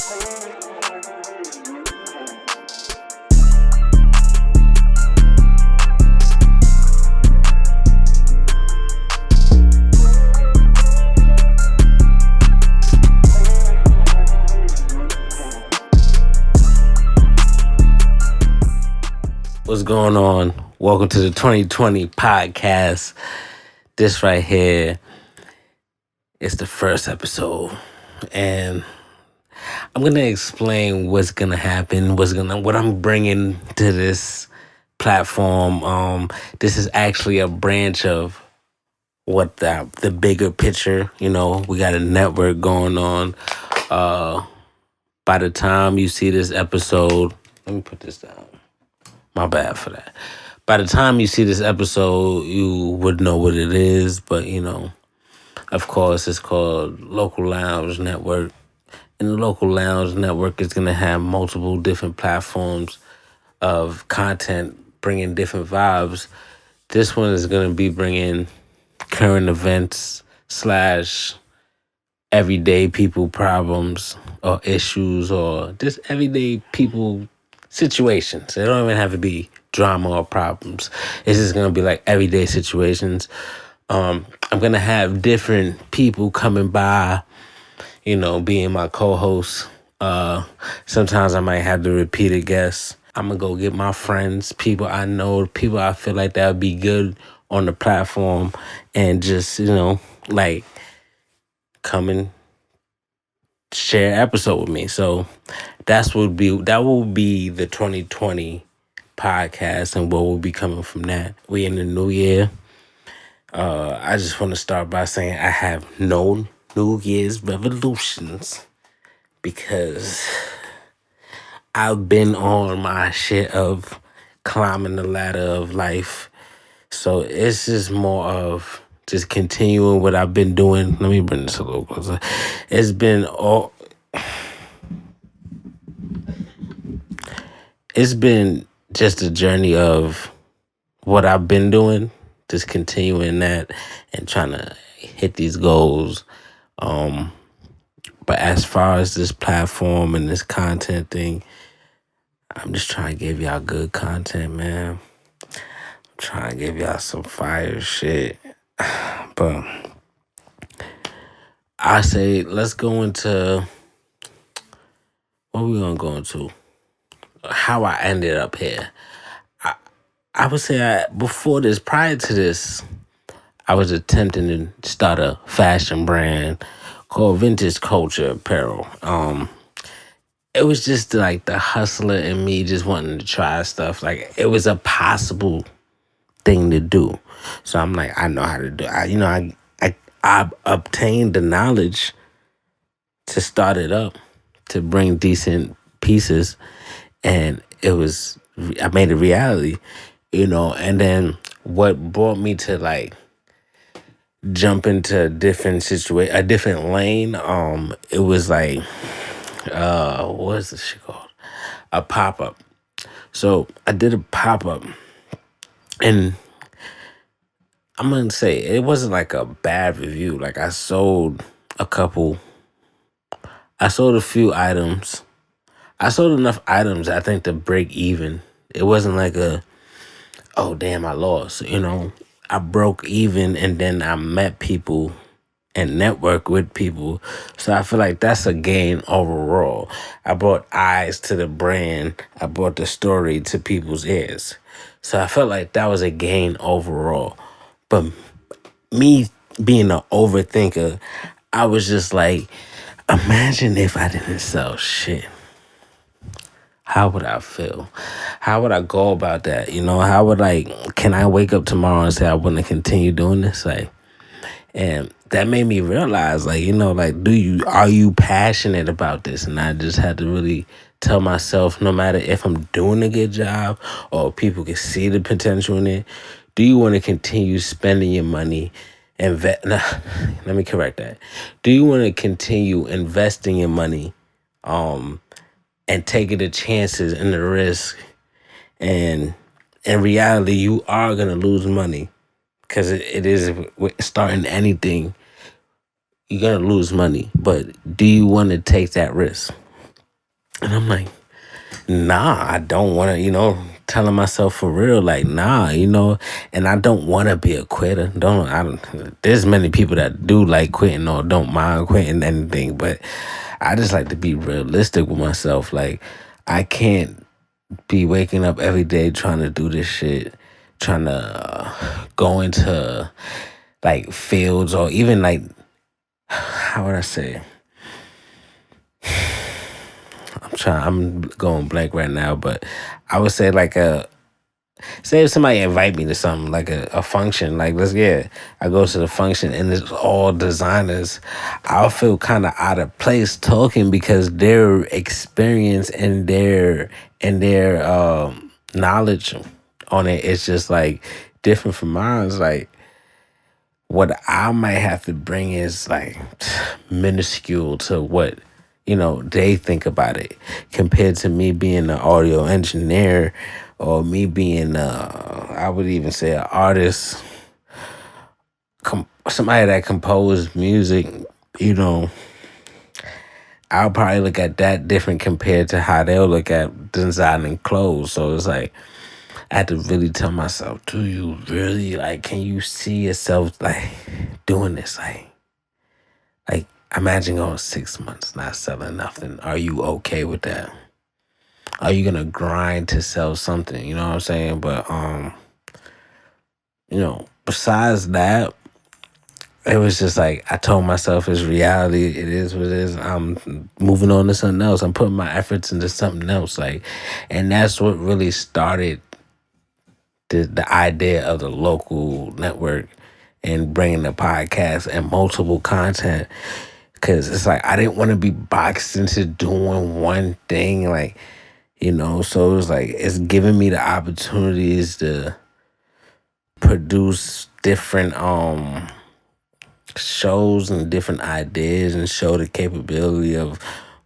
What's going on? Welcome to the 2020 podcast. This right here is the first episode, and I'm gonna explain what's gonna happen, what I'm bringing to this platform. This is actually a branch of what the bigger picture. We got a network going on. By the time you see this episode, let me put this down. My bad for that. By the time you see this episode, you would know what it is. But, of course, it's called Local Lounge Network. And the Local Lounge Network is going to have multiple different platforms of content, bringing different vibes. This one is going to be bringing current events / everyday people problems or issues or just everyday people situations. They don't even have to be drama or problems. It's just going to be like everyday situations. I'm going to have different people coming by, being my co-host. Sometimes I might have to repeat a guest. I'm going to go get my friends, people I know, people I feel like that would be good on the platform and just, come and share an episode with me. So that will be the 2020 podcast and what will be coming from that. We in the new year. I just want to start by saying I have no New Year's resolutions because I've been on my shit of climbing the ladder of life. So it's just more of just continuing what I've been doing. Let me bring this a little closer. It's been just a journey of what I've been doing, just continuing that and trying to hit these goals. But as far as this platform and this content thing, I'm just trying to give y'all good content, man. I'm trying to give y'all some fire shit. But I say, let's go into what we gonna go into. How I ended up here. I would say prior to this, I was attempting to start a fashion brand called Vintage Culture Apparel. It was just like the hustler in me just wanting to try stuff. Like it was a possible thing to do. So I'm like, I know how to do it. I obtained the knowledge to start it up, to bring decent pieces, and I made it reality, and then what brought me to like jump into a different lane, it was like, what is this shit called? A pop-up. So I did a pop-up, and I'm going to say it wasn't like a bad review. Like I sold a few items. I sold enough items, I think, to break even. It wasn't like oh, damn, I lost. I broke even, and then I met people and networked with people. So I feel like that's a gain overall. I brought eyes to the brand. I brought the story to people's ears. So I felt like that was a gain overall. But me being an overthinker, I was just like, imagine if I didn't sell shit. How would I feel? How would I go about that? Can I wake up tomorrow and say I want to continue doing this? And that made me realize, are you passionate about this? And I just had to really tell myself, no matter if I'm doing a good job or people can see the potential in it, do you want to continue spending your money? Let me correct that. Do you want to continue investing your money and taking the chances and the risk? And in reality, you are going to lose money because it is starting anything. You're going to lose money. But do you want to take that risk? And I'm like, nah, I don't want to, telling myself for real, like, nah, and I don't want to be a quitter. I don't, there's many people that do like quitting or don't mind quitting anything, but I just like to be realistic with myself. Like, I can't be waking up every day trying to do this shit, trying to go into like fields or even like, how would I say? I'm going blank right now, but I would say like say if somebody invite me to something like a function, like I go to the function and it's all designers, I'll feel kind of out of place talking because their experience and their knowledge on it is just like different from mine. It's like what I might have to bring is like minuscule to what they think about it compared to me being an audio engineer or me being I would even say an artist, somebody that composed music. you know I'll probably look at that different compared to how they'll look at designing clothes. So it's like I had to really tell myself, do you really like, can you see yourself like doing this? Like imagine going 6 months not selling nothing. Are you okay with that? Are you gonna grind to sell something? You know what I'm saying? But besides that, it was just like I told myself it's reality. It is what it is. I'm moving on to something else. I'm putting my efforts into something else. Like, and that's what really started the idea of the local network and bringing the podcast and multiple content. Cause it's like I didn't want to be boxed into doing one thing. Like, so it was like it's giving me the opportunities to produce different shows and different ideas and show the capability of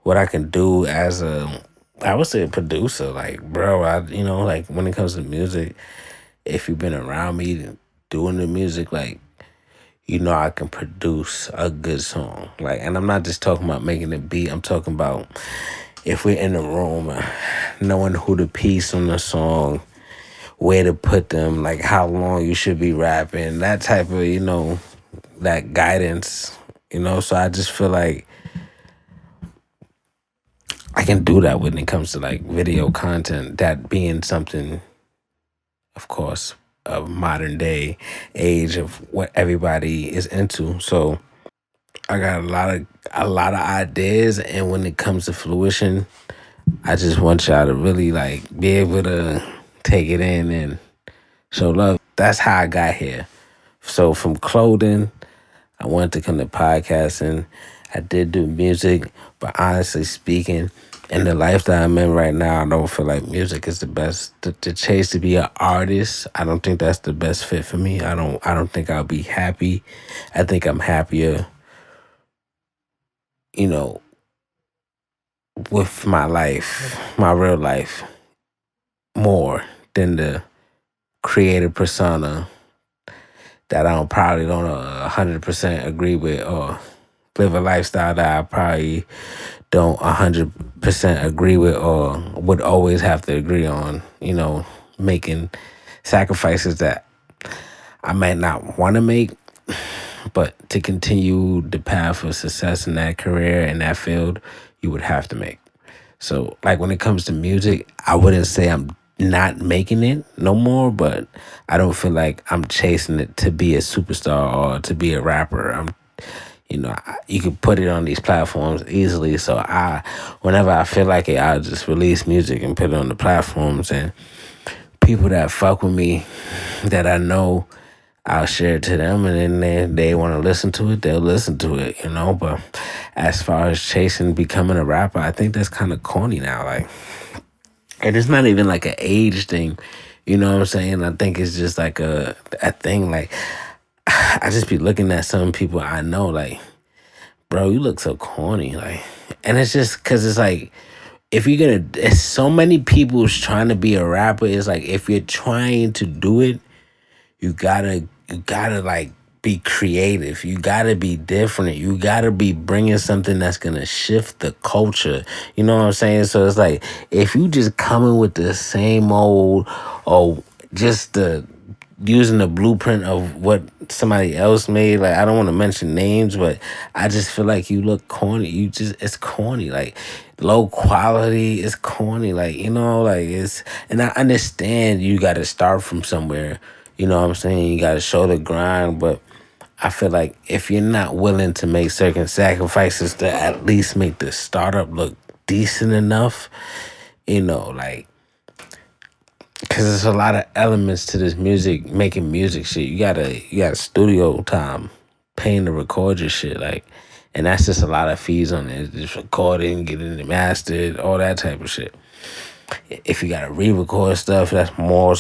what I can do as I would say a producer. Like, bro, like when it comes to music, if you've been around me doing the music, like, I can produce a good song. Like, and I'm not just talking about making a beat. I'm talking about if we're in the room, knowing who to piece on the song, where to put them, like how long you should be rapping, that type of, that guidance, So I just feel like I can do that when it comes to like video content, that being something, of course, of modern day age of what everybody is into. So I got a lot of ideas, and when it comes to fruition, I just want y'all to really like be able to take it in and show love. That's how I got here. So from clothing, I wanted to come to podcasting. I did do music, but honestly speaking, in the life that I'm in right now, I don't feel like music is the best. The chase to be an artist, I don't think that's the best fit for me. I don't think I'll be happy. I think I'm happier, you know, with my life, my real life, more than the creative persona that probably don't 100% agree with, or live a lifestyle that I probably don't 100% agree with or would always have to agree on, making sacrifices that I might not want to make, but to continue the path of success in that career, in that field, you would have to make. So, like when it comes to music, I wouldn't say I'm not making it no more, but I don't feel like I'm chasing it to be a superstar or to be a rapper. You can put it on these platforms easily. So whenever I feel like it, I'll just release music and put it on the platforms. And people that fuck with me, that I know, I'll share it to them, and then they want to listen to it, they'll listen to it, But as far as chasing becoming a rapper, I think that's kind of corny now. Like, and it's not even like an age thing, you know what I'm saying? I think it's just like a thing. Like, I just be looking at some people I know, like, bro, you look so corny, like, and it's just because it's like, if you're gonna, there's so many people trying to be a rapper. It's like if you're trying to do it, you gotta like be creative. You gotta be different. You gotta be bringing something that's gonna shift the culture. You know what I'm saying? So it's like if you just coming with the same old or just the using the blueprint of what somebody else made. Like I don't want to mention names, but I just feel like you look corny. It's corny. Like low quality, it's corny. Like like it's and I understand you got to start from somewhere. You know what I'm saying? You got to show the grind, but I feel like if you're not willing to make certain sacrifices to at least make the startup look decent enough, like because there's a lot of elements to this music, making music shit. You got studio time, paying to record your shit, like, and that's just a lot of fees on it. Just recording, getting it mastered, all that type of shit. If you gotta re-record stuff, that's more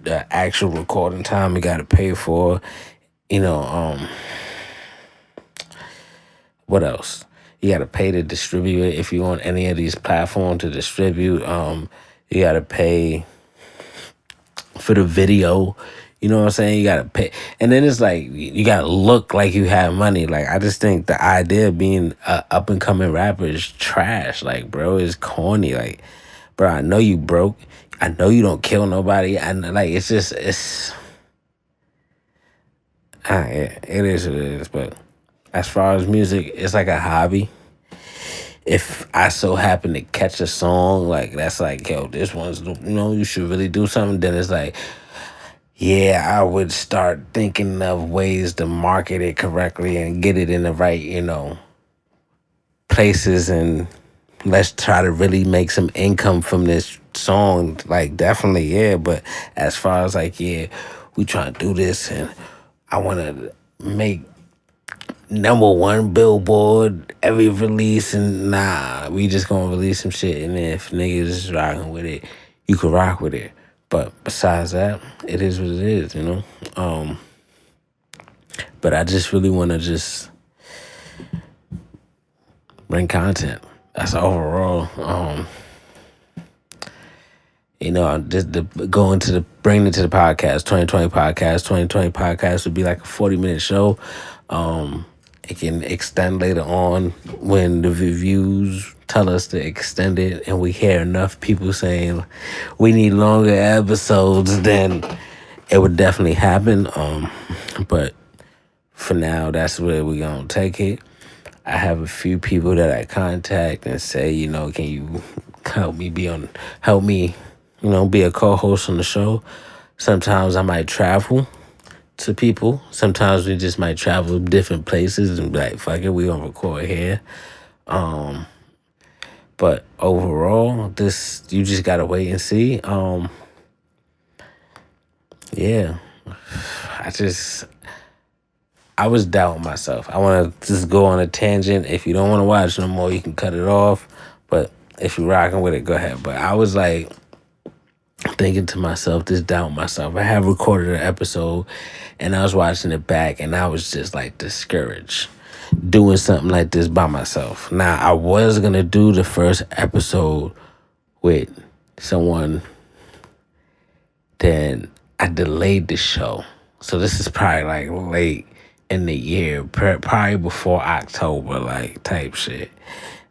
actual recording time you gotta pay for. What else? You gotta pay to distribute it if you on any of these platforms to distribute. You gotta pay for the video. You know what I'm saying? You gotta pay, and then it's like you gotta look like you have money. Like I just think the idea of being a up and coming rapper is trash. Like, bro, it's corny. Like, bro, I know you broke. I know you don't kill nobody. And like, it's just it is what it is. But as far as music, it's like a hobby. If I so happen to catch a song like that's like, yo, this one's you should really do something, then it's like, yeah, I would start thinking of ways to market it correctly and get it in the right, places, and let's try to really make some income from this song. Like definitely, yeah. But as far as like, yeah, we trying to do this and I wanna make #1 Billboard every release, and nah, we just gonna release some shit, and if niggas is rocking with it, you can rock with it. But besides that, it is what it is. But I just really want to just bring content. That's overall. Just going to bringing it to the podcast, 2020 podcast. 2020 podcast would be like a 40-minute show. It can extend later on when the reviews tell us to extend it and we hear enough people saying we need longer episodes, then it would definitely happen. But for now, that's where we're going to take it. I have a few people that I contact and say, can you help me be a co-host on the show? Sometimes I might travel to people. Sometimes we just might travel different places and be like, fuck it, we gonna record here. But overall, this you just gotta wait and see. Yeah. I was doubting myself. I want to just go on a tangent. If you don't want to watch no more, you can cut it off. But if you're rocking with it, go ahead. But I was like thinking to myself, just doubting myself. I have recorded an episode and I was watching it back and I was just like discouraged doing something like this by myself. Now, I was going to do the first episode with someone, then I delayed the show. So this is probably like late in the year, probably before October, like type shit.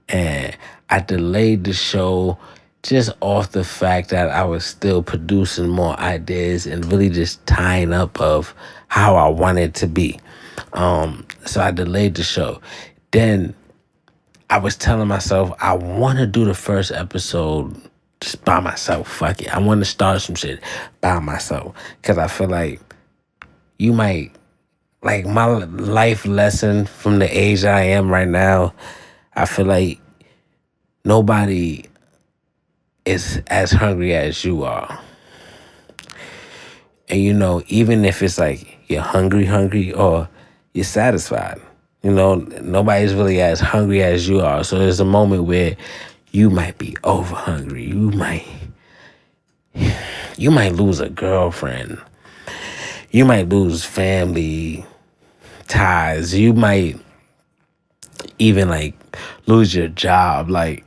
And I delayed the show just off the fact that I was still producing more ideas and really just tying up of how I wanted it to be. So I delayed the show. Then I was telling myself I want to do the first episode just by myself. Fuck it. I want to start some shit by myself because I feel like you might, like my life lesson from the age I am right now, I feel like nobody is as hungry as you are. And even if it's like you're hungry or you're satisfied, nobody's really as hungry as you are. So there's a moment where you might be over hungry. You might lose a girlfriend. You might lose family ties. You might even like lose your job, like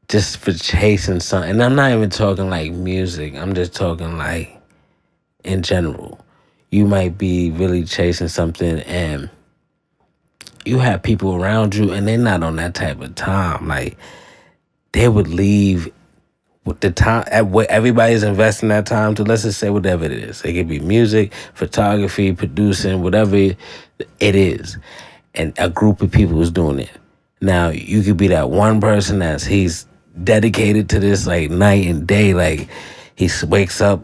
just for chasing something. And I'm not even talking like music. I'm just talking like in general. you might be really chasing something and you have people around you and they're not on that type of time. Like, they would leave with the time at what everybody's investing that time to. Let's just say whatever it is. It could be music, photography, producing, whatever it is. And a group of people is doing it. Now, you could be that one person he's dedicated to this like night and day. Like, he wakes up,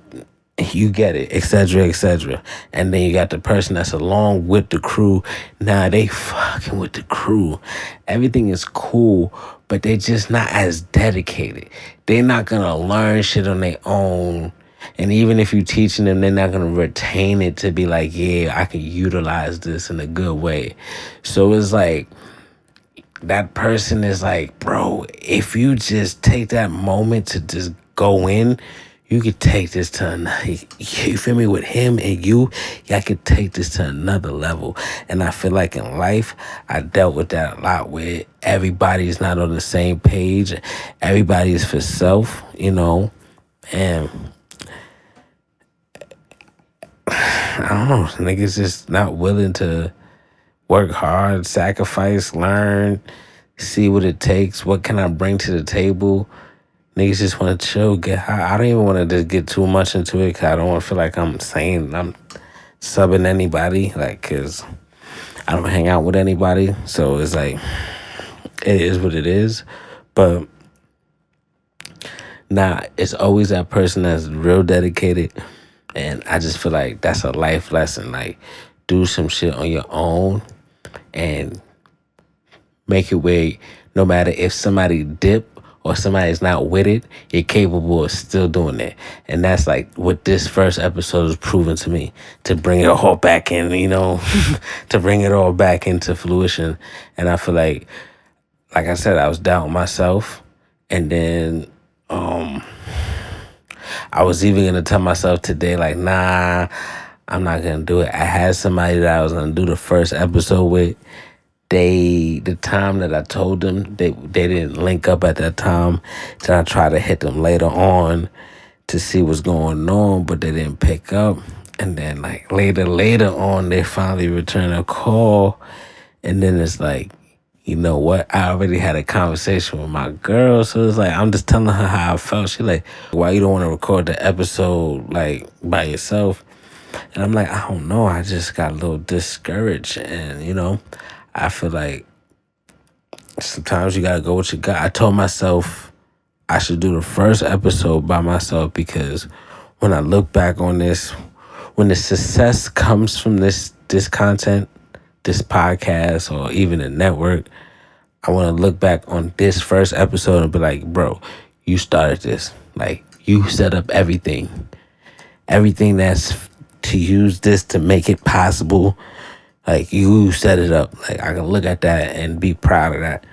you get it, etc., etc. And then you got the person that's along with the crew. Now they fucking with the crew. Everything is cool, but they just not as dedicated. They're not gonna learn shit on their own. And even if you teaching them, they're not gonna retain it to be like, yeah, I can utilize this in a good way. So it's like, that person is like, bro, if you just take that moment to just go in, you could take this to another, you feel me, with him and y'all could take this to another level. And I feel like in life, I dealt with that a lot, where everybody's not on the same page. Everybody's for self, and I don't know, niggas just not willing to work hard, sacrifice, learn, see what it takes. What can I bring to the table? Niggas just want to chill, get high. I don't even want to just get too much into it, because I don't want to feel like I'm saying I'm subbing anybody, like, because I don't hang out with anybody. So it's like, it is what it is. But nah, it's always that person that's real dedicated. And I just feel like that's a life lesson. Like, do some shit on your own and make it where no matter if somebody dip or somebody's not with it, you're capable of still doing it. And that's like what this first episode is proving to me, to bring it all back in, to bring it all back into fruition. And I feel like I said, I was doubting myself. And then I was even going to tell myself today, like, nah, I'm not going to do it. I had somebody that I was going to do the first episode with. The time that I told them, they didn't link up at that time. So I tried to hit them later on to see what's going on, but they didn't pick up. And then like later on, they finally returned a call. And then it's like, you know what? I already had a conversation with my girl. So it's like, I'm just telling her how I felt. She like, why you don't want to record the episode like by yourself? And I'm like, I don't know. I just got a little discouraged. And, I feel like sometimes you got to go with your gut. I told myself I should do the first episode by myself, because when I look back on this, when the success comes from this content, this podcast, or even a network, I want to look back on this first episode and be like, bro, you started this. Like, you set up everything that's to use this to make it possible. Like, you set it up. Like, I can look at that and be proud of that.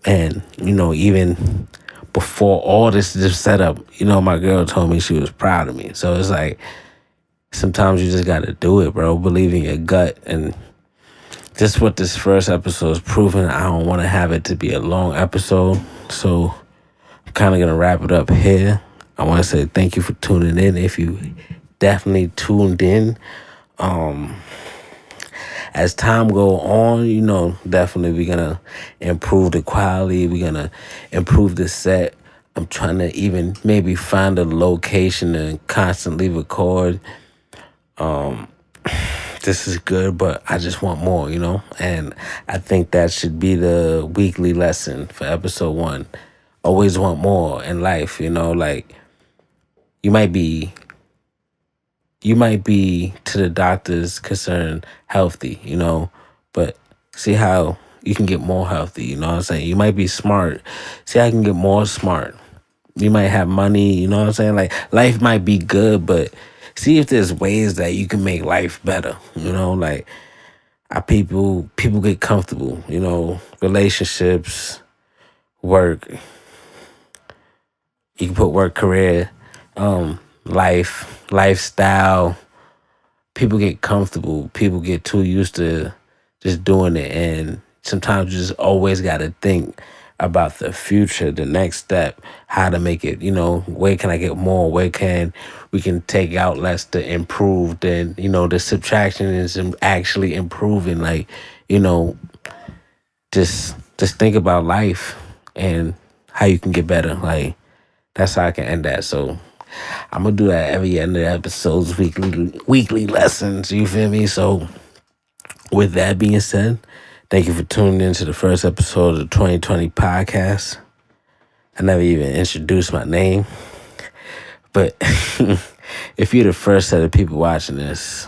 And, even before all this is set up, my girl told me she was proud of me. So it's like, sometimes you just got to do it, bro. Believe in your gut. And just what this first episode is proving, I don't want to have it to be a long episode. So I'm kind of going to wrap it up here. I want to say thank you for tuning in. If you definitely tuned in, as time go on, definitely we're going to improve the quality. We're going to improve the set. I'm trying to even maybe find a location and constantly record. This is good, but I just want more, And I think that should be the weekly lesson for episode 1. Always want more in life, like you might be to the doctor's concern healthy, but see how you can get more healthy, you know what I'm saying? You might be smart. See how I can get more smart. You might have money, you know what I'm saying? Like, life might be good, but see if there's ways that you can make life better, like people get comfortable, relationships, work. You can put work, career, lifestyle. People get comfortable. People get too used to just doing it. And sometimes you just always got to think about the future, the next step, how to make it, where can I get more? Where can we can take out less to improve? Then, the subtraction is actually improving. Like, you know, just think about life and how you can get better. Like, that's how I can end that. So I'm gonna do that every end of the episodes, weekly lessons. You feel me? So with that being said, thank you for tuning in to the first episode of the 2020 podcast. I never even introduced my name, but if you're the first set of people watching this,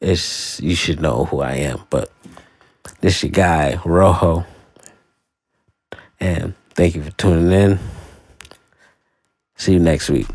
you should know who I am. But this your guy Rojo, and thank you for tuning in. See you next week.